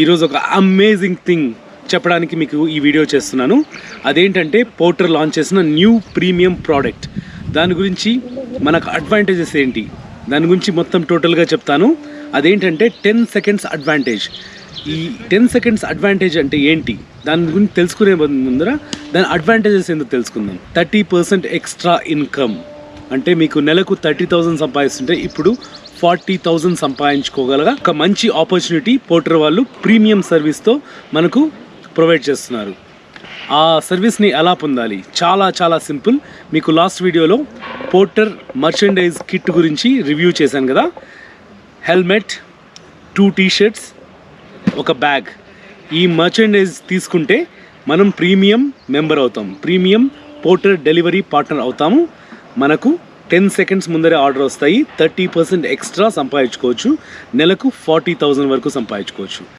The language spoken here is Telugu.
ఈరోజు ఒక అమేజింగ్ థింగ్ చెప్పడానికి మీకు ఈ వీడియో చేస్తున్నాను. అదేంటంటే పోర్టర్ లాంచ్ చేసిన న్యూ ప్రీమియం ప్రోడక్ట్. దాని గురించి మనకు అడ్వాంటేజెస్ ఏంటి, దాని గురించి మొత్తం టోటల్గా చెప్తాను. అదేంటంటే 10 సెకండ్స్ అడ్వాంటేజ్. ఈ 10 సెకండ్స్ అడ్వాంటేజ్ అంటే ఏంటి, దాని గురించి తెలుసుకునే ముందర దాని అడ్వాంటేజెస్ ఎందుకు తెలుసుకుందాం. 30% ఎక్స్ట్రా ఇన్కమ్ అంటే మీకు నెలకు 30,000 సంపాదిస్తుంటే ఇప్పుడు 40,000 సంపాదించుకోగలగా ఒక మంచి ఆపర్చునిటీ పోర్టర్ వాళ్ళు ప్రీమియం సర్వీస్తో మనకు ప్రొవైడ్ చేస్తున్నారు. ఆ సర్వీస్ని ఎలా పొందాలి, చాలా చాలా సింపుల్. మీకు లాస్ట్ వీడియోలో పోర్టర్ మర్చెండైజ్ కిట్ గురించి రివ్యూ చేశాను కదా. హెల్మెట్, 2 టీ-షర్ట్స్, ఒక బ్యాగ్. ఈ మర్చెండైజ్ తీసుకుంటే మనం ప్రీమియం మెంబర్ అవుతాం, ప్రీమియం పోర్టర్ డెలివరీ పార్ట్నర్ అవుతాము. మనకు 10 సెకండ్స్ ముందరే ఆర్డర్ వస్తాయి. 30% ఎక్స్ట్రా సంపాదించుకోవచ్చు. నెలకు 40,000 వరకు సంపాదించుకోవచ్చు.